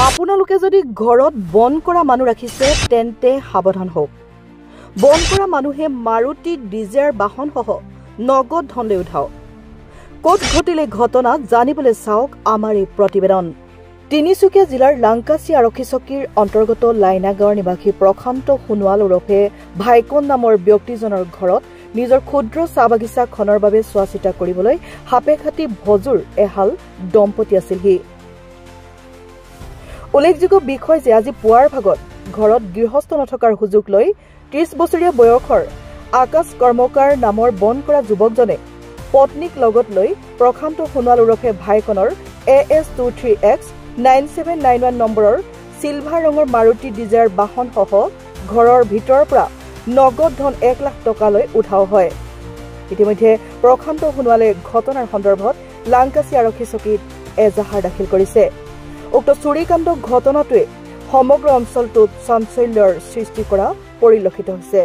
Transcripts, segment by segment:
আপোনালোকে যদি ঘৰত বন কৰা মানুহ ৰাখিছে তেন্তে সাৱধান হওক। বন কৰা মানুহে মাৰুতি ডিজাৰ বাহনসহ নগদ ধন লৈ উঠাওক। ক'ত ঘটিলে ঘটনা জানিবলৈ চাওক আমাৰ এই প্ৰতিবেদন। তিনিচুকীয়া জিলাৰ লাংকাচি আৰক্ষী চকীৰ অন্তৰ্গত লাইনাগাঁৱৰ নিবাসী প্ৰশান্ত সোণোৱাল ওৰফে ভাইকন নামৰ ব্যক্তিজনৰ ঘৰত নিজৰ ক্ষুদ্ৰ চাহ বাগিচাখনৰ বাবে চোৱা চিতা কৰিবলৈ হাপে খাটি ভজুৰ এহাল দম্পতি আছিলহি। উল্লেখযোগ্য বিষয় যে আজি পুৱাৰ ভাগত ঘৰত গৃহস্থ নথকাৰ সুযোগ লৈ ৩০ বছৰীয়া বয়সৰ আকাশ কৰ্মকাৰ নামৰ বন কৰা যুৱকজনে পত্নীক লগত লৈ প্ৰশান্ত সোণোৱাল ওৰফে ভাইকনৰ AS23X 9791 নম্বৰৰ চিলভাৰ ৰঙৰ মাৰুতি ডিজাৰ বাহনসহ ঘৰৰ ভিতৰৰ পৰা নগদ ধন ১ লাখ টকালৈ উঠাও হয়। ইতিমধ্যে প্ৰশান্ত সোণোৱালে ঘটনাৰ সন্দৰ্ভত লাংকাচি আৰক্ষী চকীত এজাহাৰ দাখিল কৰিছে। উক্ত চুৰিকাণ্ড ঘটনাটোৱে সমগ্ৰ অঞ্চলটোত চাঞ্চল্যৰ সৃষ্টি কৰা পৰিলক্ষিত হৈছে।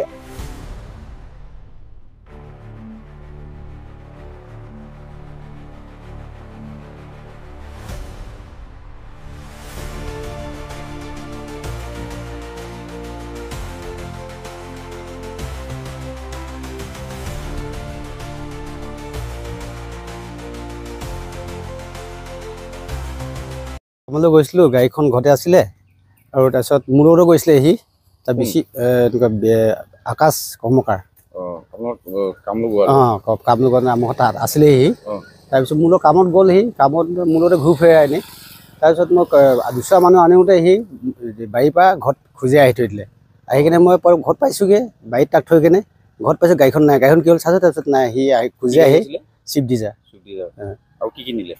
মই গৈছিলোঁ, গাড়ীখন ঘৰতে আছিলে আৰু তাৰপিছত মোৰ লগতো গৈছিলে সি তাৰ বেছি আকাশ কৰ্মকাৰ কাম লগোৱা আমাৰ তাত আছিলে সি। তাৰপিছত মোৰ লগত কামত গ'ল সি, কামত মোৰ লগতে ঘূৰি ফুৰে এনেই। তাৰপিছত মোক দুচৰা মানুহ আনোতে সি বাৰীৰ পৰা ঘৰত খুজি আহি থৈ দিলে। আহি কিনে মই ঘৰত পাইছোঁগৈ, বাৰীত তাক থৈ কিনে ঘৰত পাইছোঁ গাড়ীখন নাই। গাড়ীখন কি হ'ল চাইছোঁ, তাৰপিছত নাই, সি খুজি আহি চুইফ্ট ডিজাৰ আৰু কি কিনিলে?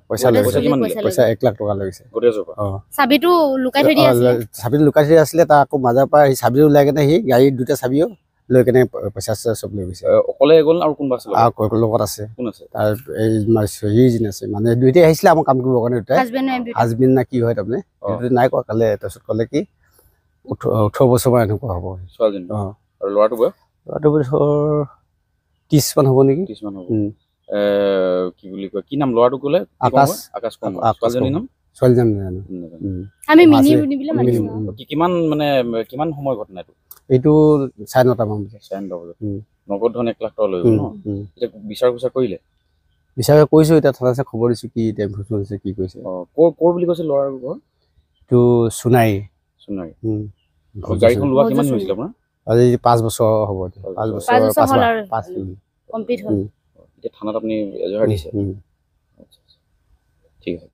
পইচা 1 লাখ টকা লৈছে। চাবিটো লুকাই থৈ দিয়া আছিল। চাবিটো লুকাই থৈ আছিলে, তাৰ আকৌ মাজৰ পৰা সি চাবিটো ওলাই কিনে সি গাড়ীৰ দুটা চাবিও লৈ কিনে পইচা চব লৈ গৈছে। অকলে গ'ল আৰু কোনোবা আছিল? আৰু লগত আছে। কোন আছে? তাৰ এই হেৰিজন আছে, মানে দুইটাই আহিছিলে আমাৰ কাম কৰিবৰ কাৰণে। দুটাই হাজবেণ্ড না কি হয় তাৰমানে, নাই কোৱা কালে। তাৰপিছত ক'লে কি 18 বছৰমান এনেকুৱা হ'ব ছোৱালীজনী। আৰু ল'ৰাটো বয়স? ল'ৰাটো বয়স 30 মান হ'ব নেকি। 30 মান হ'ব। কি বুলি কয়, কি নাম ল'ৰাটো ক'লে? আকাশ। আকাশ কৰ্মকাৰ। ছোৱালীজনীৰ নাম? ছোৱালীজনী আমি মিনি বুলি মাতিছো। কিমান মানে কিমান সময় ঘটনাটো? এইটো 9:30 মান বজাত। 9:30 বজাত। নগদ ধন 1 লাখ টকা লৈ গ'ল ন? এতিয়া বিচাৰ কৰিলে? বিচাৰ কৰিছোঁ, এতিয়া থানাত খবৰ দিছোঁ কি এতিয়া ইনফৰমেশ্যন দিছে, কি কৈছে। ক'ৰ বুলি কৈছে ল'ৰাৰ ঘৰ? এইটো সোণাৰী। গাড়ীখন লোৱা কিমান হৈছিলে আপোনাৰ? আজি 5 বছৰ হ'ব। 5 বছৰ কমপ্লিট হ'ল। এতিয়া থানাত আপুনি এজাহাৰ দিছে? ঠিক আছে।